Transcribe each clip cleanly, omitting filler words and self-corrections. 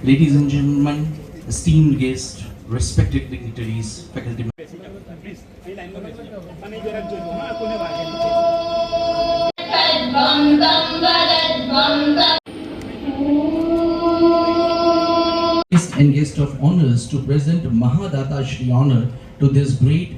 Ladies and gentlemen, esteemed guests, respected dignitaries, faculty members. And guest of honors to present Mahadata Shri honor to this great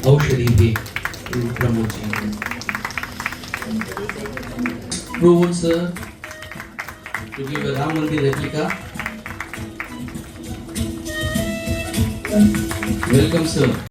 Aushadhi to Pramod ji. Provod sir to give a Ram Mandir replica. Welcome sir.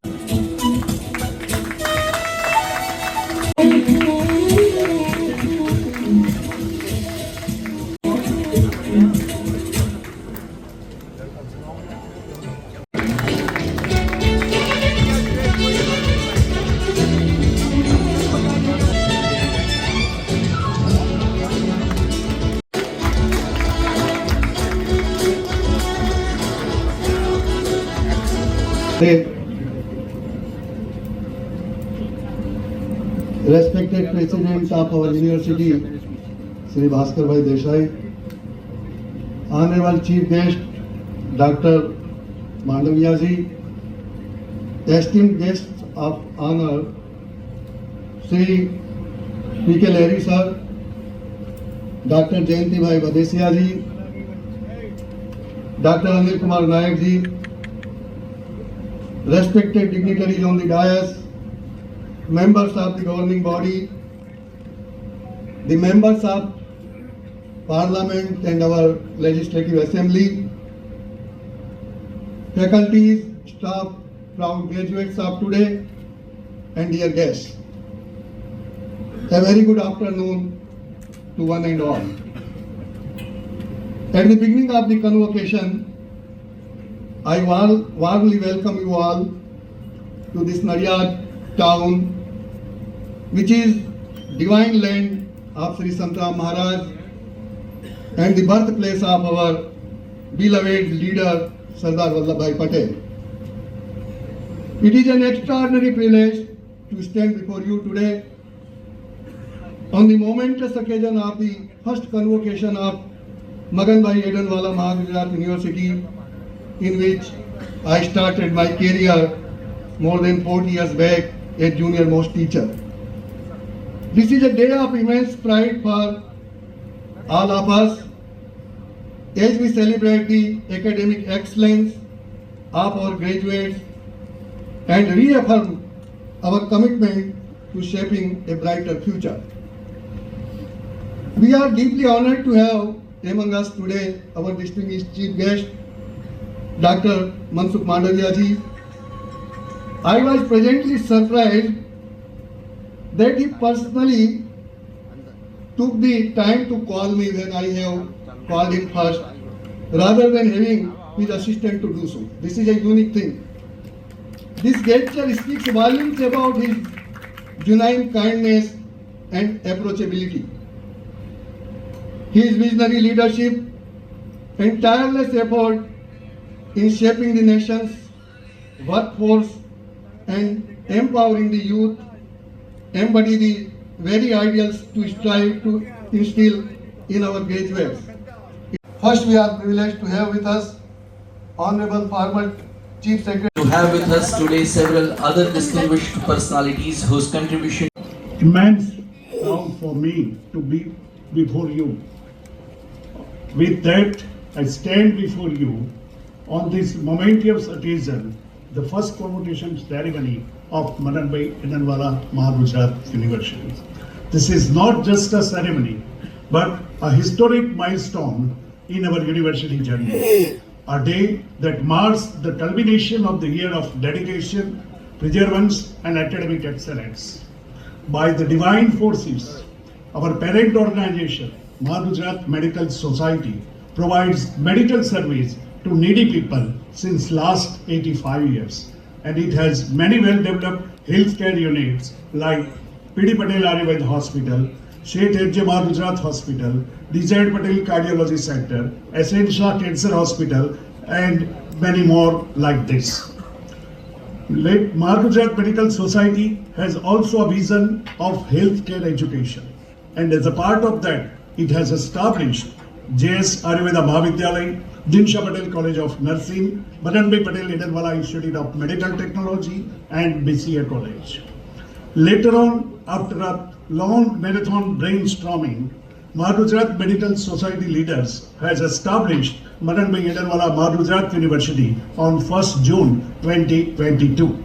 Respected President of our University, Sri Bhaskar Bhai Desai, Honorable Chief Guest, Dr. Mandaviya ji, esteemed guests of honor, Sri P.K. Lahiri sir, Dr. Jayanti Bhai Badesia ji, Dr. Anil Kumar Nayak ji, respected dignitaries on the dais, members of the governing body, the members of Parliament and our Legislative Assembly, faculties, staff, proud graduates of today, and dear guests. A very good afternoon to one and all. At the beginning of the convocation, I warmly welcome you all to this Nadiad town, which is divine land of Sri Santram Maharaj and the birthplace of our beloved leader Sardar Vallabhbhai Patel. It is an extraordinary privilege to stand before you today on the momentous occasion of the first convocation of Magan Bhai Edanwala Mahagujarat University, in which I started my career more than 40 years back as junior most teacher. This is a day of immense pride for all of us as we celebrate the academic excellence of our graduates and reaffirm our commitment to shaping a brighter future. We are deeply honored to have among us today our distinguished chief guest, Dr. Mansukh Mandaviya ji. I was presently surprised that he personally took the time to call me when I have called him first, rather than having his assistant to do so. This is a unique thing. This gesture speaks volumes about his genuine kindness and approachability. His visionary leadership and tireless effort in shaping the nation's workforce and empowering the youth embody the very ideals to strive to instill in our graduates. First, we are privileged to have with us Honorable former Chief Secretary. To have with us today several other distinguished personalities whose contribution. Immense proud for me to be before you. With that, I stand before you on this momentous occasion, the first convocation ceremony of Madan Bhai Edanwala Mahagujarat University. This is not just a ceremony, but a historic milestone in our university journey. A day that marks the culmination of the year of dedication, perseverance, and academic excellence. By the divine forces, our parent organization, Mahagujarat Medical Society, provides medical service to needy people since last 85 years. And it has many well-developed healthcare units like PD Patel Ayurveda Hospital, Sheikh Ejjamal Gujarat Hospital, DZ Patel Cardiology Center, SN Shah Cancer Hospital, and many more like this. Mar Gujarat Medical Society has also a vision of healthcare education, and as a part of that, it has established JS Ayurveda Mahavidyalaya, Dinsha Patel College of Nursing, Madan Bhai Patel Edelwala Institute of Medical Technology, and BCA College. Later on, after a long marathon brainstorming, Mar Gujarat Medical Society leaders has established Madan Bhai Edelwala Mar Gujarat University on 1st June 2022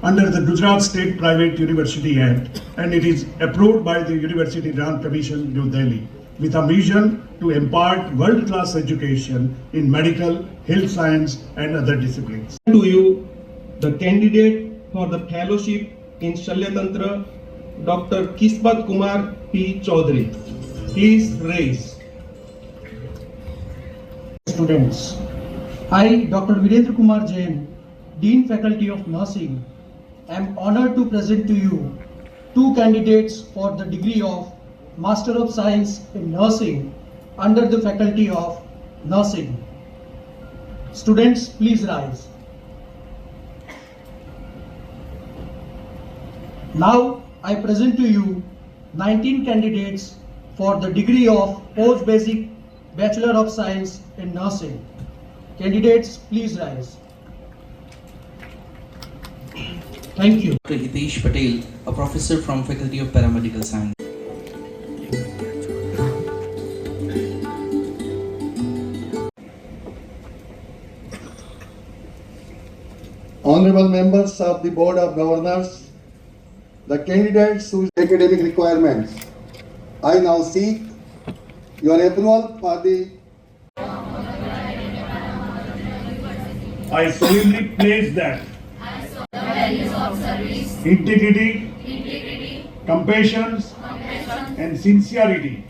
under the Gujarat State Private University Act, and it is approved by the University Grant Commission, New Delhi, with a mission to impart world-class education in medical, health science, and other disciplines. To you, the candidate for the fellowship in Shalyatantra, Dr. Kismat Kumar P. Chaudhary. Please raise. Students, I, Dr. Virendra Kumar Jain, Dean Faculty of Nursing, am honored to present to you two candidates for the degree of Master of Science in Nursing under the Faculty of Nursing. Students, please rise. Now, I present to you 19 candidates for the degree of Post-Basic Bachelor of Science in Nursing. Candidates, please rise. Thank you. Dr. Hitesh Patel, a professor from Faculty of Paramedical Science. Honorable members of the Board of Governors, the candidates whose academic requirements, I now seek your approval for the I solemnly pledge that integrity, compassion, and sincerity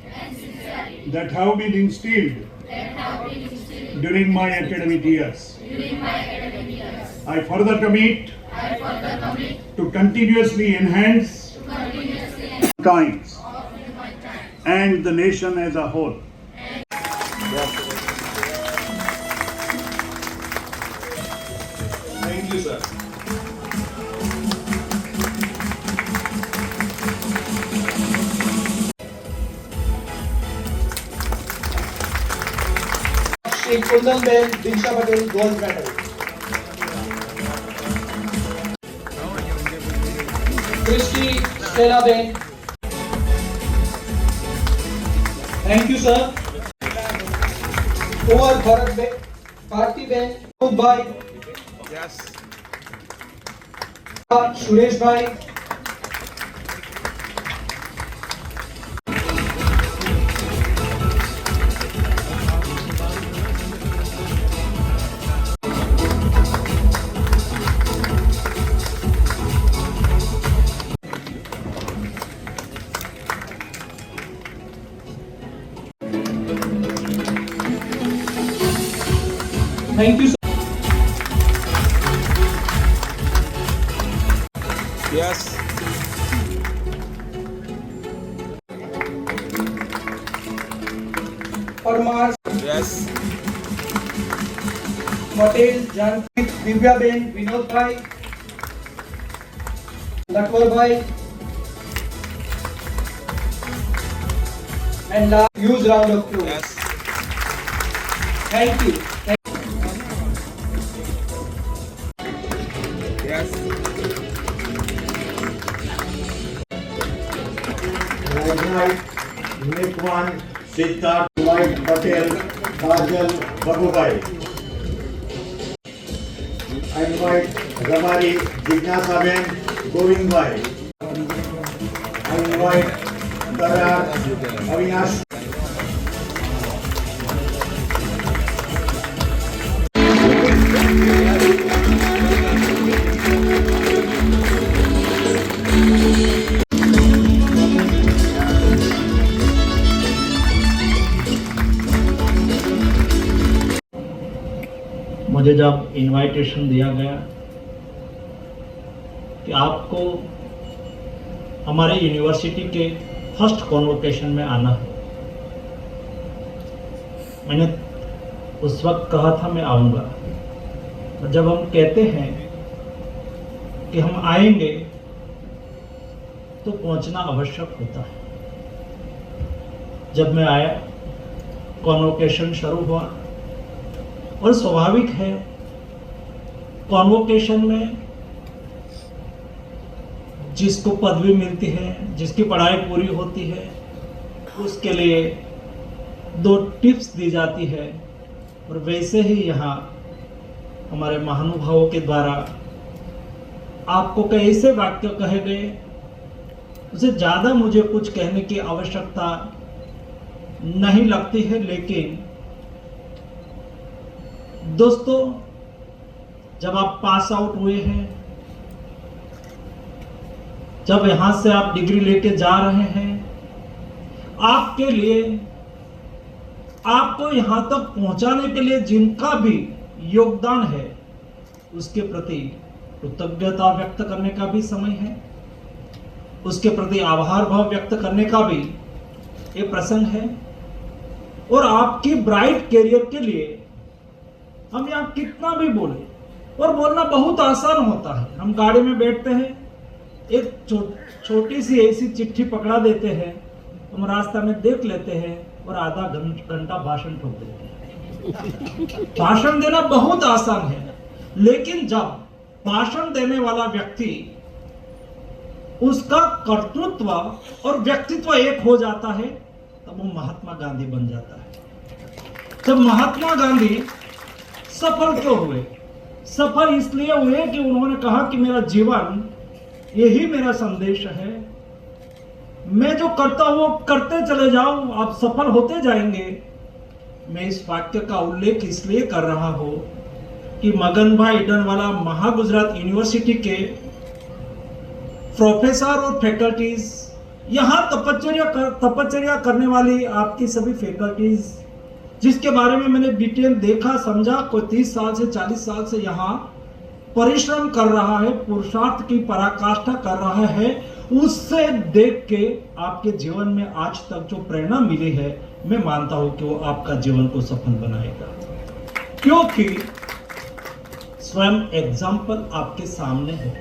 that have been instilled during my academic years. I further commit to continuously enhance mankind and the nation as a whole. Thank you, sir. Shri Kundan Ben Dinsha Patel Gold Medal. Christy Stella Ben. Thank you, sir. Kumar Bharat Ben, Karti Ben, Bhai. Yes. Suresh Bhai. Thank you, sir. Yes. Parmar, Yes. Patel, Janki, Divya Ben, Vinod Bhai, Latwar Bhai, and last, huge round of applause. Yes. Thank you. Yes. I invite Nikwan Siddharth White Patel Kajal Babubai. I invite Ramari Jignasaben Govindbhai. I invite Tarar Avinash. मुझे जब invitation दिया गया कि आपको हमारे university के first convocation में आना है, मैंने उस वक्त कहा था मैं आऊँगा। जब हम कहते हैं कि हम आएंगे तो पहुंचना आवश्यक होता है। जब मैं आया, कॉन्वोकेशन शुरू हुआ और स्वाभाविक है कॉन्वोकेशन में जिसको पदवी मिलती है, जिसकी पढ़ाई पूरी होती है, उसके लिए 2 टिप्स दी जाती है। और वैसे ही यहाँ हमारे महानुभावों के द्वारा आपको कई ऐसे वाक्य कहे गए, उससे ज़्यादा मुझे कुछ कहने की आवश्यकता नहीं लगती है। लेकिन दोस्तों, जब आप पास आउट हुए हैं, जब यहां से आप डिग्री लेके जा रहे हैं, आपके लिए, आपको यहां तक पहुंचाने के लिए जिनका भी योगदान है, उसके प्रति कृतज्ञता व्यक्त करने का भी समय है, उसके प्रति आभार भाव व्यक्त करने का भी ये प्रसंग है। और आपकी ब्राइट कैरियर के लिए हम यहाँ कितना भी बोले, और बोलना बहुत आसान होता है। हम गाड़ी में बैठते हैं, एक छोटी सी ऐसी चिट्ठी पकड़ा देते हैं, हम रास्ता में देख लेते हैं और आधा घंटा भाषण ठोक देते हैं। भाषण देना बहुत आसान है, लेकिन जब भाषण देने वाला व्यक्ति, उसका कर्तृत्व और व्यक्तित्व एक हो जाता है, तब वो महात्मा गांधी बन जाता है। जब महात्मा गांधी सफल क्यों हुए? सफल इसलिए हुए कि उन्होंने कहा कि मेरा जीवन यही मेरा संदेश है, मैं जो करता हूं वो करते चले जाऊं, आप सफल होते जाएंगे। मैं इस वाक्य का उल्लेख इसलिए कर रहा हूं कि मगन भाई ईडनवाला महागुजरात यूनिवर्सिटी के प्रोफेसर और फैकल्टीज, यहाँ तपश्चर्या करने वाली आपकी सभी फैकल्टीज, जिसके बारे में मैंने डिटेल देखा समझा, कोई 30 साल से 40 साल से यहाँ परिश्रम कर रहा है, पुरुषार्थ की पराकाष्ठा कर रहा है, उससे देख के आपके जीवन में आज तक जो प्रेरणा मिली है, मैं मानता हूं कि वो आपका जीवन को सफल बनाएगा, क्योंकि स्वयं एग्जाम्पल आपके सामने है।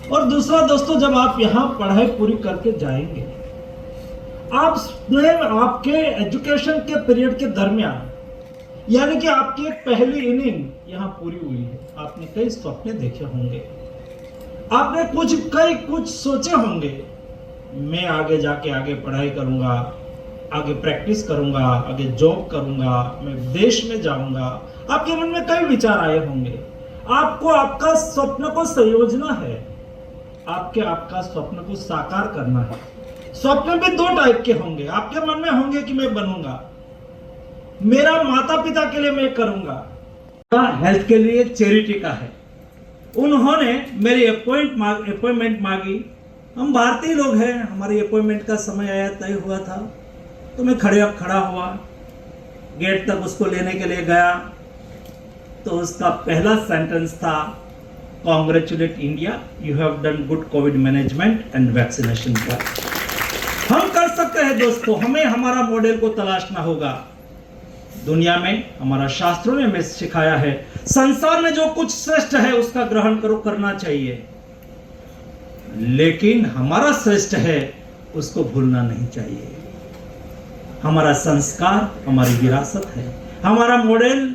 और दूसरा दोस्तों, जब आप यहाँ पढ़ाई पूरी करके जाएंगे, आपके एजुकेशन के पीरियड के दरमियान, यानी कि आपकी एक पहली इनिंग यहाँ पूरी हुई है। आपने कई सपने देखे होंगे, आपने कुछ सोचे होंगे, मैं आगे जाके आगे पढ़ाई करूंगा, आगे प्रैक्टिस करूंगा, आगे जॉब करूंगा, मैं विदेश में जाऊंगा। आपके मन में कई विचार आए होंगे। आपको आपका स्वप्न को संयोजना है, आपका स्वप्न को साकार करना है। स्वप्न भी 2 टाइप के होंगे। आपके मन में होंगे कि मैं बनूंगा, मेरा माता पिता के लिए मैं करूंगा, हेल्थ के लिए चैरिटी का है। उन्होंने मेरी अपॉइंटमेंट मांगी। हम भारतीय लोग हैं, हमारी अपॉइंटमेंट का समय आया, तय हुआ था, तो मैं खड़ा हुआ, गेट तक उसको लेने के लिए गया, तो उसका पहला सेंटेंस था, congratulate India, you have done good Covid management and vaccination. का हम कर सकते हैं दोस्तों, हमें हमारा मॉडल को तलाशना होगा। दुनिया में हमारा शास्त्रों ने हमें सिखाया है, संसार में जो कुछ श्रेष्ठ है उसका ग्रहण करना चाहिए, लेकिन हमारा श्रेष्ठ है उसको भूलना नहीं चाहिए। हमारा संस्कार हमारी विरासत है, हमारा मॉडल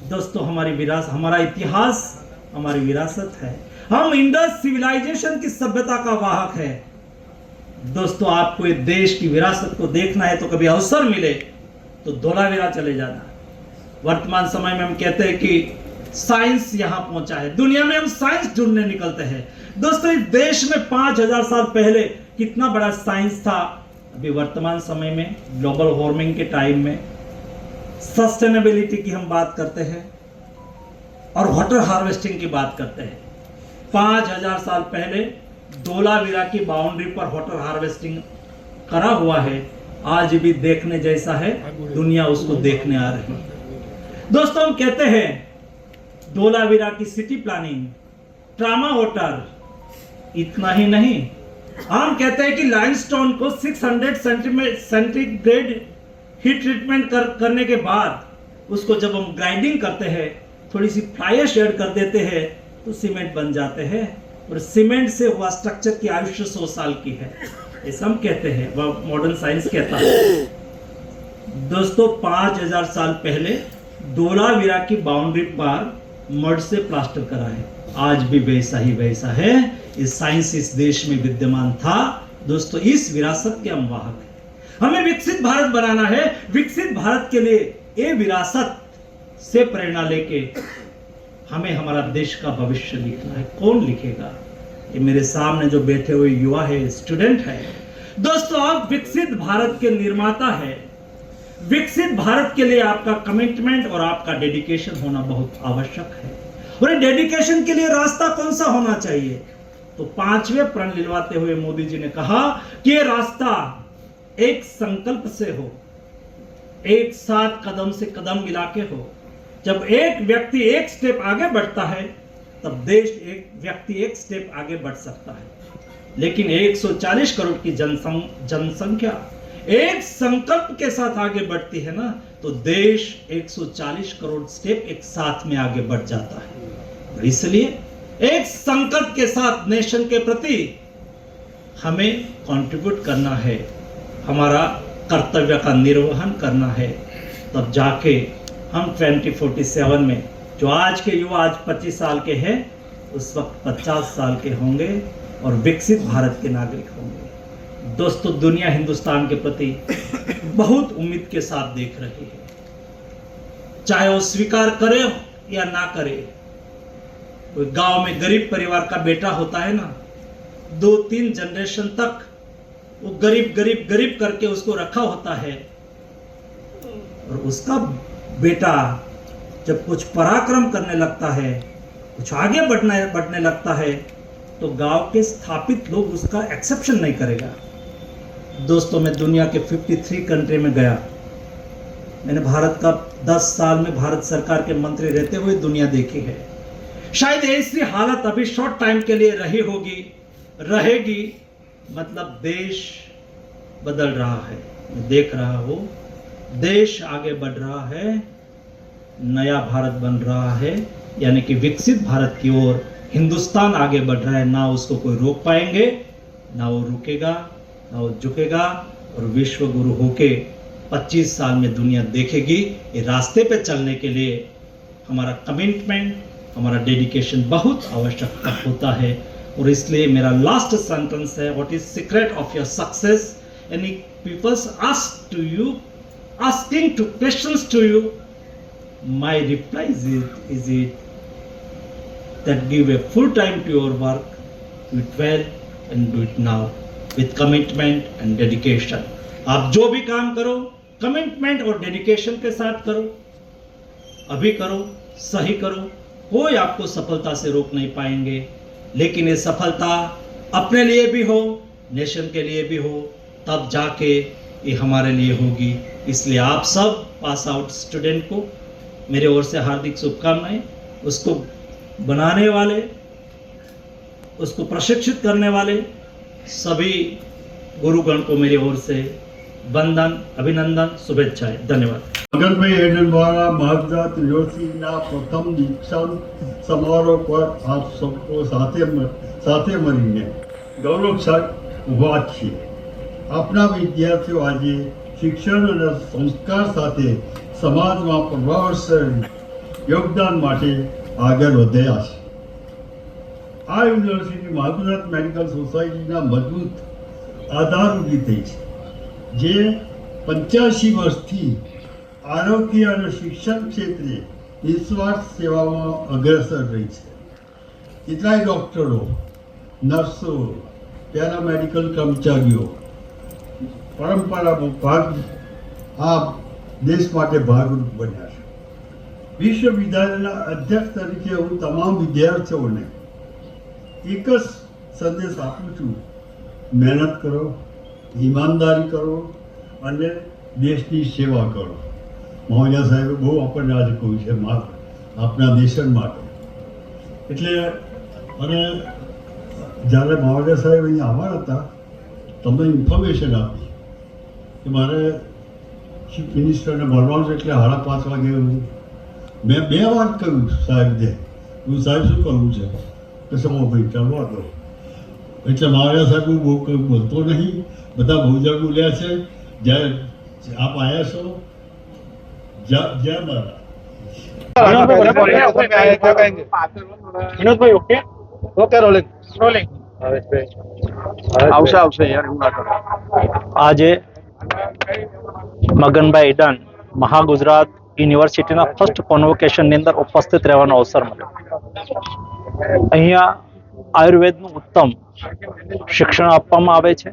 दोस्तों हमारी विरासत, हमारा इतिहास हमारी विरासत है। हम इंडस सिविलाइजेशन की सभ्यता का वाहक है। दोस्तों, आपको इस देश की विरासत को देखना है तो कभी अवसर मिले तो धोलावीरा चले जाना। वर्तमान समय में हम कहते हैं कि साइंस यहां पहुंचा है, दुनिया में हम साइंस ढूंढने निकलते हैं। दोस्तों, इस देश में 5000 साल पहले कितना बड़ा साइंस था। अभी वर्तमान समय में ग्लोबल वार्मिंग के टाइम में सस्टेनेबिलिटी की हम बात करते हैं और वाटर हार्वेस्टिंग की बात करते हैं। 5000 साल पहले धोलावीरा की बाउंड्री पर वाटर हार्वेस्टिंग करा हुआ है, आज भी देखने जैसा है, दुनिया उसको देखने आ रही है। दोस्तों, हम कहते हैं धोलावीरा की सिटी प्लानिंग, ट्रामा वाटर, इतना ही नहीं, हम कहते हैं कि लाइमस्टोन को 600 सेंटीग्रेड हीट ट्रीटमेंट करने के बाद उसको जब हम ग्राइंडिंग करते हैं, थोड़ी सी फ्लाई ऐश ऐड कर देते हैं तो सीमेंट बन जाते हैं, और सीमेंट से हुआ स्ट्रक्चर की आयुष्य 100 साल की है, ऐसा हम कहते हैं, वह मॉडर्न साइंस कहता है। दोस्तों 5000 साल पहले धोलावीरा की बाउंड्री पर मड से प्लास्टर करा है, आज भी वैसा ही वैसा है। इस साइंस इस देश में विद्यमान था। दोस्तों इस विरासत के हम वाहक हैं। हमें विकसित भारत बनाना है। विकसित भारत के लिए ये विरासत से प्रेरणा लेके हमें हमारा देश का भविष्य लिखना है। कौन लिखेगा? ये मेरे सामने जो बैठे हुए युवा है, स्टूडेंट है। दोस्तों आप विकसित भारत के निर्माता है। विकसित भारत के लिए आपका कमिटमेंट और आपका डेडिकेशन होना बहुत आवश्यक है। और डेडिकेशन के लिए रास्ता कौन सा होना चाहिए? तो 5वें प्रण लिलवाते हुए मोदी जी ने कहा कि ये रास्ता एक संकल्प से हो, एक साथ कदम से कदम मिला के हो। जब एक व्यक्ति एक स्टेप आगे बढ़ता है तब देश एक व्यक्ति एक स्टेप आगे बढ़ सकता है। लेकिन 140 करोड़ की जनसंख्या एक संकल्प के साथ आगे बढ़ती है ना, तो देश 140 करोड़ स्टेप एक साथ में आगे बढ़ जाता है। इसलिए एक संकल्प के साथ नेशन के प्रति हमें कंट्रीब्यूट करना है, हमारा कर्तव्य का निर्वहन करना है, तब जाके हम 2047 में, जो आज के युवा आज 25 साल के हैं, उस वक्त 50 साल के होंगे और विकसित भारत के नागरिक होंगे। दोस्तों दुनिया हिंदुस्तान के प्रति बहुत उम्मीद के साथ देख रही है, चाहे वो स्वीकार करे या ना करे। कोई गांव में गरीब परिवार का बेटा होता है ना, 2-3 जनरेशन तक वो गरीब गरीब गरीब करके उसको रखा होता है, और उसका बेटा जब कुछ पराक्रम करने लगता है, कुछ आगे बढ़ने लगता है, तो गांव के स्थापित लोग उसका एक्सेप्शन नहीं करेगा। दोस्तों मैं दुनिया के 53 कंट्री में गया। मैंने भारत का 10 साल में भारत सरकार के मंत्री रहते हुए दुनिया देखी है। शायद ऐसी हालत अभी शॉर्ट टाइम के लिए रही होगी, रहेगी, मतलब देश बदल रहा है। मैं देख रहा हूं देश आगे बढ़ रहा है, नया भारत बन रहा है, यानी कि विकसित भारत की ओर हिंदुस्तान आगे बढ़ रहा है। ना उसको कोई रोक पाएंगे, ना वो रुकेगा, ना वो झुकेगा, और विश्व गुरु होके 25 साल में दुनिया देखेगी। ये रास्ते पे चलने के लिए हमारा कमिटमेंट, हमारा डेडिकेशन बहुत आवश्यक होता है। और इसलिए मेरा लास्ट सेंटेंस है, what is secret of your success? Any peoples ask to you, asking two questions to you, my reply is it that give a full time to your work, do it well and do it now with commitment and dedication. आप जो भी काम करो commitment और dedication के साथ करो, अभी करो, सही करो, कोई आपको सफलता से रोक नहीं पाएंगे। लेकिन ये सफलता अपने लिए भी हो, नेशन के लिए भी हो, तब जाके ये हमारे लिए होगी। इसलिए आप सब पास आउट स्टूडेंट को मेरे ओर से हार्दिक शुभकामनाएं। उसको बनाने वाले, उसको प्रशिक्षित करने वाले सभी गुरुगण को मेरी ओर से वंदन, अभिनंदन, शुभेच्छाएं। धन्यवाद। મગનભાઈ એડન દ્વારા માર્ગદત્ત યોશીના પ્રથમ દીક્ષાંત સમારોહ પર આપ સૌ સાથે મળીને ગૌરવશાળી ઊભા છીએ। આપણા વિદ્યાર્થીઓ આજે શિક્ષણ અને સંસ્કાર સાથે સમાજમાં પ્રભાવશાળી યોગદાન માટે આગળ વધ્યા છે। આ યુનિવર્સિટી માધુનાથ મેડિકલ સોસાયટીના મજબૂત આધાર ઊભી થઈ છે, જે 85 વર્ષથી આરોગ્ય અને શિક્ષણ ક્ષેત્રે નિસ્વાર્થ સેવામાં અગ્રેસર રહી છે। કેટલાય ડૉક્ટરો, નર્સો, પેરામેડિકલ કર્મચારીઓ પરંપરામાં ભાગ આ દેશ માટે ભાગરૂપ બન્યા છે। વિશ્વવિદ્યાલયના અધ્યક્ષ તરીકે હું તમામ વિદ્યાર્થીઓને એક જ સંદેશ આપું છું, મહેનત કરો, ઈમાનદારી કરો અને દેશની સેવા કરો। મહોદય સાહેબે બહુ આપણને આજે કહ્યું છે, આપણા દેશ માટે એટલે અને જ્યારે માવડિયા સાહેબ અહીંયા આવવાના હતા તમને ઇન્ફોર્મેશન આપી કે મારે ચીફ મિનિસ્ટરને મળવાનું છે એટલે 5:30 વાગે મેં 2 વાર કહ્યું સાહેબને હું સાહેબ શું કરવું છે કે સમો ભાઈ ચાલવા દો એટલે માવડિયા સાહેબ હું બહુ કંઈ બોલતો નહીં બધા બહુ જણ બોલ્યા છે જ્યારે આપ આવ્યા છો જય મારા વિનોદભાઈ ઓકે ઓકે રોલિંગ આવશે યાર એવું ના કરો આજે મગનભાઈ ઈડન મહાગુજરાત યુનિવર્સિટીના ફર્સ્ટ કોન્વોકેશનની અંદર ઉપસ્થિત રહેવાનો અવસર મળ્યો. અહીંયા આયુર્વેદનું ઉત્તમ શિક્ષણ આપવામાં આવે છે.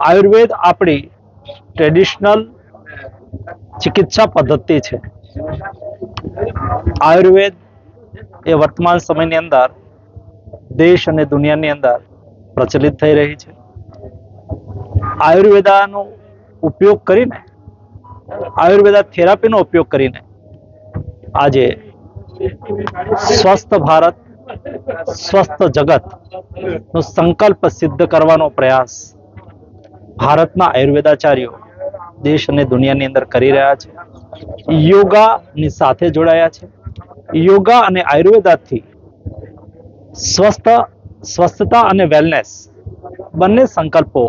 આયુર્વેદ આપણી ટ્રેડિશનલ ચિકિત્સા પદ્ધતિ છે. આયુર્વેદ એ વર્તમાન સમયની અંદર દેશ અને દુનિયાની અંદર પ્રચલિત થઈ રહી છે. આયુર્વેદાનો ઉપયોગ કરીને આયુર્વેદા થેરાપીનો ઉપયોગ કરીને આજે સ્વસ્થ ભારત સ્વસ્થ જગત નો સંકલ્પ સિદ્ધ કરવાનો પ્રયાસ ભારતના આયુર્વેદાચાર્યો દેશ અને દુનિયાની અંદર કરી રહ્યા છે. યોગાની સાથે જોડાયા છે. યોગા અને આયુર્વેદાથી સ્વસ્થતા અને વેલનેસ બંને સંકલ્પો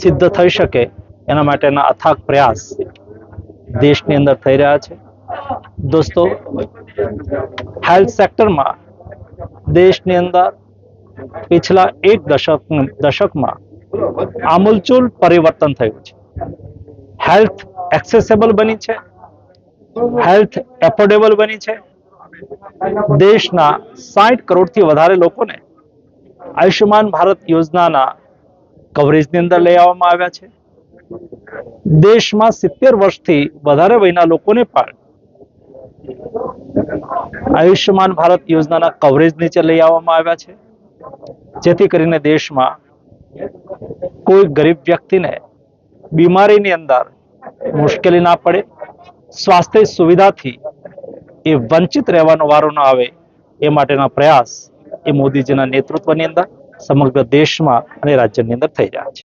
સિદ્ધ થઈ શકે એના માટેના અથાગ પ્રયાસ દેશની અંદર થઈ રહ્યા છે. દોસ્તો, હેલ્થ સેક્ટરમાં દેશની અંદર पिछला 1 दशकમાં આમૂલચૂલ પરિવર્તન થયું છે. હેલ્થ એક્સેસેબલ બની છે, હેલ્થ એફોર્ડેબલ બની છે. દેશના 60 કરોડથી વધારે લોકોને આયુષ્યમાન ભારત યોજનાના કવરેજની અંદર લઈ આવવામાં આવ્યા છે. દેશમાં 70 વર્ષથી વધારે વયના લોકોને પણ આયુષ્યમાન ભારત યોજનાના કવરેજ નીચે લઈ આવવામાં આવ્યા છે, જેથી કરીને દેશમાં કોઈ ગરીબ વ્યક્તિને બીમારીની અંદર મુશ્કેલી ના પડે, સ્વાસ્થ્ય સુવિધાથી એ વંચિત રહેવાનો વારો ન આવે એ માટેના પ્રયાસ એ મોદીજીના નેતૃત્વની અંદર સમગ્ર દેશમાં અને રાજ્યની અંદર થઈ રહ્યા છે.